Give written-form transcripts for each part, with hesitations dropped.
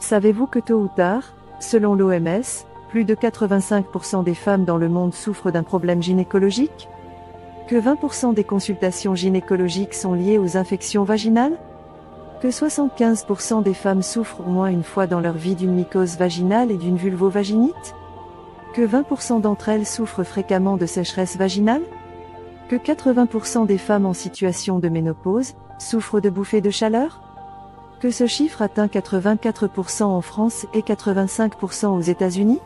Savez-vous que tôt ou tard, selon l'OMS, plus de 85% des femmes dans le monde souffrent d'un problème gynécologique? Que 20% des consultations gynécologiques sont liées aux infections vaginales? Que 75% des femmes souffrent au moins une fois dans leur vie d'une mycose vaginale et d'une vulvovaginite? Que 20% d'entre elles souffrent fréquemment de sécheresse vaginale? Que 80% des femmes en situation de ménopause souffrent de bouffées de chaleur? Que ce chiffre atteint 84% en France et 85% aux États-Unis?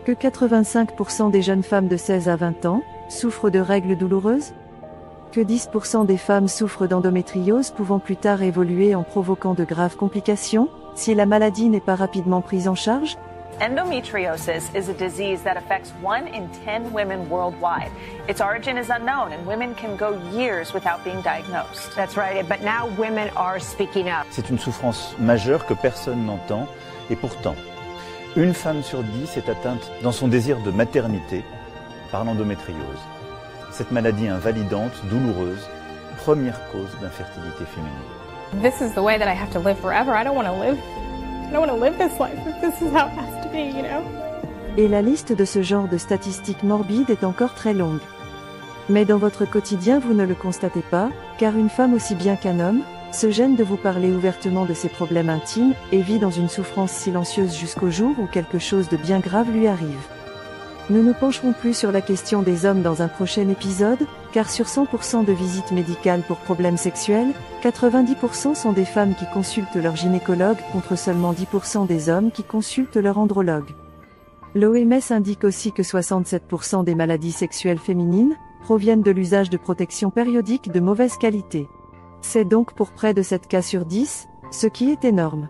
Que 85% des jeunes femmes de 16 à 20 ans souffrent de règles douloureuses? Que 10% des femmes souffrent d'endométriose pouvant plus tard évoluer en provoquant de graves complications, si la maladie n'est pas rapidement prise en charge? Endometriosis is a disease that affects 1 in 10 women worldwide. Its origin is unknown and women can go years without being diagnosed. That's right, but now women are speaking up. C'est une souffrance majeure que personne n'entend et pourtant, une femme sur 10 est atteinte dans son désir de maternité par l'endométriose. Cette maladie invalidante, douloureuse, première cause d'infertilité féminine. This is the way that I have to live forever. I don't want to live this life if this is how it has to be, you know. Et la liste de ce genre de statistiques morbides est encore très longue. Mais dans votre quotidien vous ne le constatez pas, car une femme aussi bien qu'un homme, se gêne de vous parler ouvertement de ses problèmes intimes, et vit dans une souffrance silencieuse jusqu'au jour où quelque chose de bien grave lui arrive. Nous ne pencherons plus sur la question des hommes dans un prochain épisode, car sur 100% de visites médicales pour problèmes sexuels, 90% sont des femmes qui consultent leur gynécologue contre seulement 10% des hommes qui consultent leur andrologue. L'OMS indique aussi que 67% des maladies sexuelles féminines proviennent de l'usage de protections périodiques de mauvaise qualité. C'est donc pour près de 7 cas sur 10, ce qui est énorme.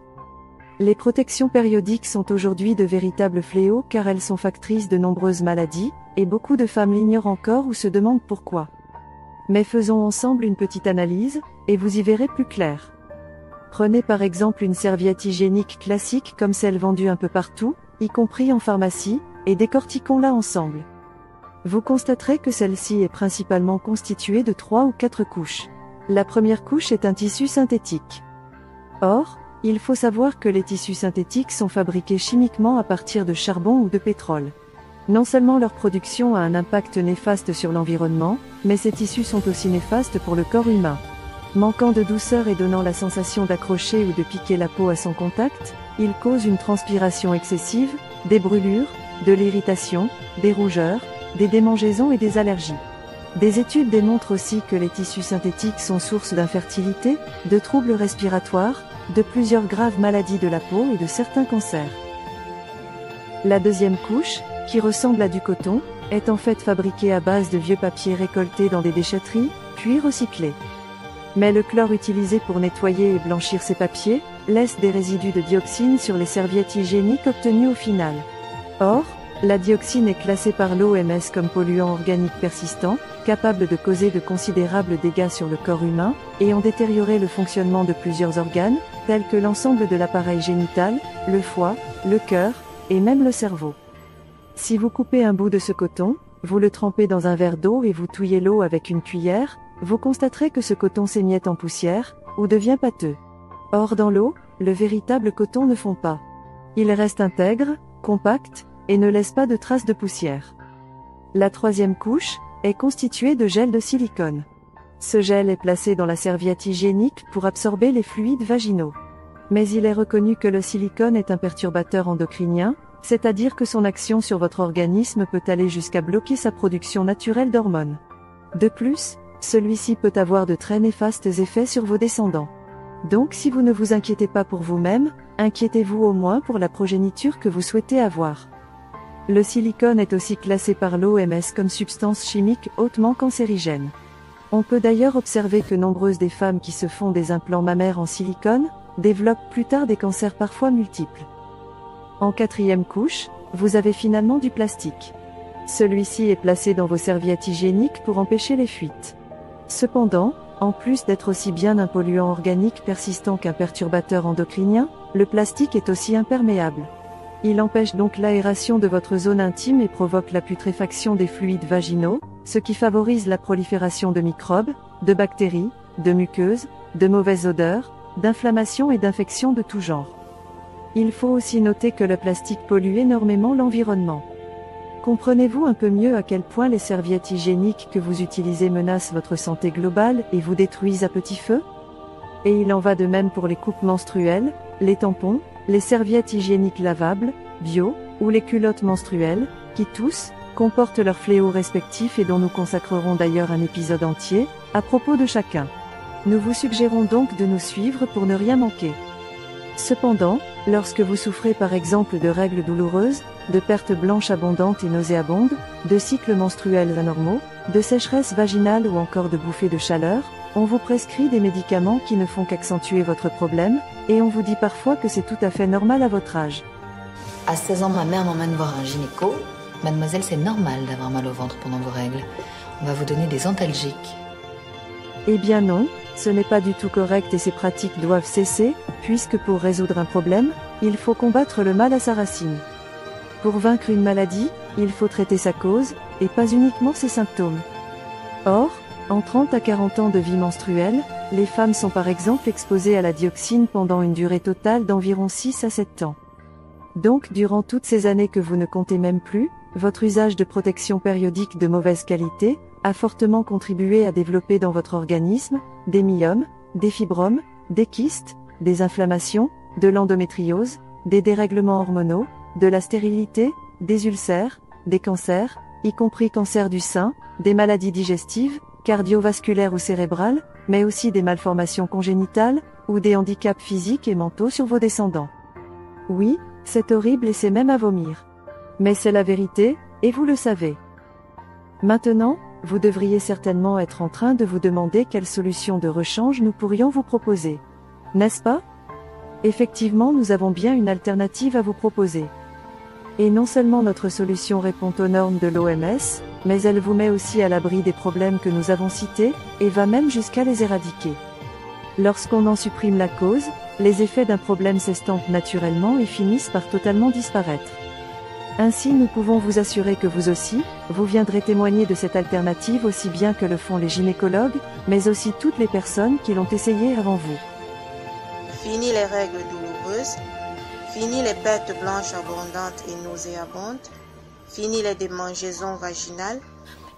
Les protections périodiques sont aujourd'hui de véritables fléaux car elles sont factrices de nombreuses maladies, et beaucoup de femmes l'ignorent encore ou se demandent pourquoi. Mais faisons ensemble une petite analyse, et vous y verrez plus clair. Prenez par exemple une serviette hygiénique classique comme celle vendue un peu partout, y compris en pharmacie, et décortiquons-la ensemble. Vous constaterez que celle-ci est principalement constituée de 3 ou 4 couches. La première couche est un tissu synthétique. Or, il faut savoir que les tissus synthétiques sont fabriqués chimiquement à partir de charbon ou de pétrole. Non seulement leur production a un impact néfaste sur l'environnement, mais ces tissus sont aussi néfastes pour le corps humain. Manquant de douceur et donnant la sensation d'accrocher ou de piquer la peau à son contact, ils causent une transpiration excessive, des brûlures, de l'irritation, des rougeurs, des démangeaisons et des allergies. Des études démontrent aussi que les tissus synthétiques sont source d'infertilité, de troubles respiratoires, de plusieurs graves maladies de la peau et de certains cancers. La deuxième couche, qui ressemble à du coton, est en fait fabriquée à base de vieux papiers récoltés dans des déchetteries, puis recyclés. Mais le chlore utilisé pour nettoyer et blanchir ces papiers, laisse des résidus de dioxine sur les serviettes hygiéniques obtenues au final. Or, la dioxine est classée par l'OMS comme polluant organique persistant, capable de causer de considérables dégâts sur le corps humain, et en détériorer le fonctionnement de plusieurs organes, tels que l'ensemble de l'appareil génital, le foie, le cœur, et même le cerveau. Si vous coupez un bout de ce coton, vous le trempez dans un verre d'eau et vous touillez l'eau avec une cuillère, vous constaterez que ce coton s'émiette en poussière, ou devient pâteux. Or dans l'eau, le véritable coton ne fond pas. Il reste intègre, compact, et ne laisse pas de traces de poussière. La troisième couche est constituée de gel de silicone. Ce gel est placé dans la serviette hygiénique pour absorber les fluides vaginaux. Mais il est reconnu que le silicone est un perturbateur endocrinien, c'est-à-dire que son action sur votre organisme peut aller jusqu'à bloquer sa production naturelle d'hormones. De plus, celui-ci peut avoir de très néfastes effets sur vos descendants. Donc si vous ne vous inquiétez pas pour vous-même, inquiétez-vous au moins pour la progéniture que vous souhaitez avoir. Le silicone est aussi classé par l'OMS comme substance chimique hautement cancérigène. On peut d'ailleurs observer que nombreuses des femmes qui se font des implants mammaires en silicone, développent plus tard des cancers parfois multiples. En quatrième couche, vous avez finalement du plastique. Celui-ci est placé dans vos serviettes hygiéniques pour empêcher les fuites. Cependant, en plus d'être aussi bien un polluant organique persistant qu'un perturbateur endocrinien, le plastique est aussi imperméable. Il empêche donc l'aération de votre zone intime et provoque la putréfaction des fluides vaginaux, ce qui favorise la prolifération de microbes, de bactéries, de muqueuses, de mauvaises odeurs, d'inflammations et d'infections de tout genre. Il faut aussi noter que le plastique pollue énormément l'environnement. Comprenez-vous un peu mieux à quel point les serviettes hygiéniques que vous utilisez menacent votre santé globale et vous détruisent à petit feu? Et il en va de même pour les coupes menstruelles, les tampons, les serviettes hygiéniques lavables, bio, ou les culottes menstruelles, qui tous, comportent leurs fléaux respectifs et dont nous consacrerons d'ailleurs un épisode entier, à propos de chacun. Nous vous suggérons donc de nous suivre pour ne rien manquer. Cependant, lorsque vous souffrez par exemple de règles douloureuses, de pertes blanches abondantes et nauséabondes, de cycles menstruels anormaux, de sécheresse vaginale ou encore de bouffées de chaleur, on vous prescrit des médicaments qui ne font qu'accentuer votre problème, et on vous dit parfois que c'est tout à fait normal à votre âge. À 16 ans, ma mère m'emmène voir un gynéco. Mademoiselle, c'est normal d'avoir mal au ventre pendant vos règles. On va vous donner des antalgiques. Eh bien non, ce n'est pas du tout correct et ces pratiques doivent cesser, puisque pour résoudre un problème, il faut combattre le mal à sa racine. Pour vaincre une maladie, il faut traiter sa cause, et pas uniquement ses symptômes. Or, en 30 à 40 ans de vie menstruelle, les femmes sont par exemple exposées à la dioxine pendant une durée totale d'environ 6 à 7 ans. Donc durant toutes ces années que vous ne comptez même plus, votre usage de protection périodique de mauvaise qualité a fortement contribué à développer dans votre organisme des myomes, des fibromes, des kystes, des inflammations, de l'endométriose, des dérèglements hormonaux, de la stérilité, des ulcères, des cancers, y compris cancer du sein, des maladies digestives, cardiovasculaires ou cérébrales, mais aussi des malformations congénitales, ou des handicaps physiques et mentaux sur vos descendants. Oui, c'est horrible et c'est même à vomir. Mais c'est la vérité, et vous le savez. Maintenant, vous devriez certainement être en train de vous demander quelle solution de rechange nous pourrions vous proposer. N'est-ce pas? Effectivement, nous avons bien une alternative à vous proposer. Et non seulement notre solution répond aux normes de l'OMS, mais elle vous met aussi à l'abri des problèmes que nous avons cités, et va même jusqu'à les éradiquer. Lorsqu'on en supprime la cause, les effets d'un problème s'estompent naturellement et finissent par totalement disparaître. Ainsi nous pouvons vous assurer que vous aussi, vous viendrez témoigner de cette alternative aussi bien que le font les gynécologues, mais aussi toutes les personnes qui l'ont essayé avant vous. Fini les règles douloureuses, fini les pertes blanches abondantes et nauséabondes, fini les démangeaisons vaginales.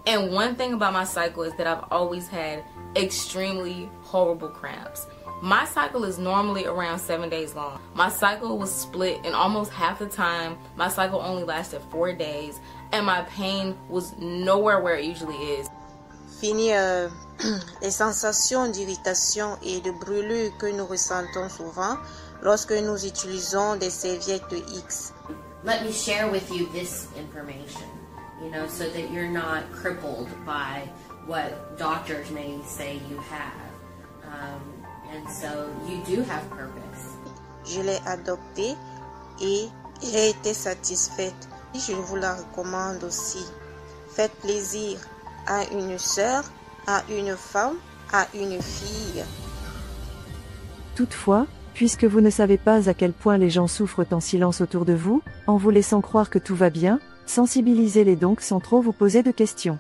And one thing about my cycle is that I've always had extremely horrible cramps. My cycle is normally around 7 days long. My cycle was split, and almost half the time, my cycle only lasted 4 days, and my pain was nowhere where it usually is. Fini les sensations d'irritation et de brûlure que nous ressentons souvent lorsque nous utilisons des serviettes X. Let me share with you this information, so that you're not crippled by what doctors may say you have. And so you do have purpose. Je l'ai adoptée et j'ai été satisfaite. Je vous la recommande aussi. Faites plaisir à une sœur, à une femme, à une fille. Toutefois, puisque vous ne savez pas à quel point les gens souffrent en silence autour de vous, en vous laissant croire que tout va bien, sensibilisez-les donc sans trop vous poser de questions.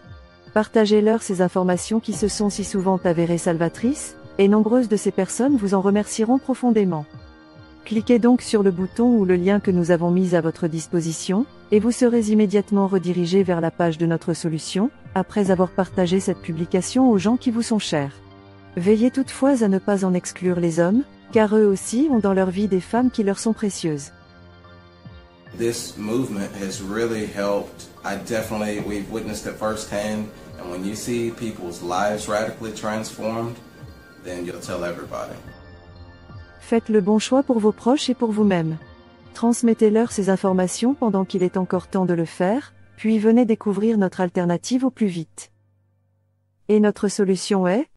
Partagez-leur ces informations qui se sont si souvent avérées salvatrices, et nombreuses de ces personnes vous en remercieront profondément. Cliquez donc sur le bouton ou le lien que nous avons mis à votre disposition, et vous serez immédiatement redirigé vers la page de notre solution, après avoir partagé cette publication aux gens qui vous sont chers. Veillez toutefois à ne pas en exclure les hommes, car eux aussi ont dans leur vie des femmes qui leur sont précieuses. This movement has really helped. We've witnessed it firsthand, and when you see people's lives radically transformed, then you'll tell everybody. Faites le bon choix pour vos proches et pour vous-même. Transmettez-leur ces informations pendant qu'il est encore temps de le faire, puis venez découvrir notre alternative au plus vite. Et notre solution est,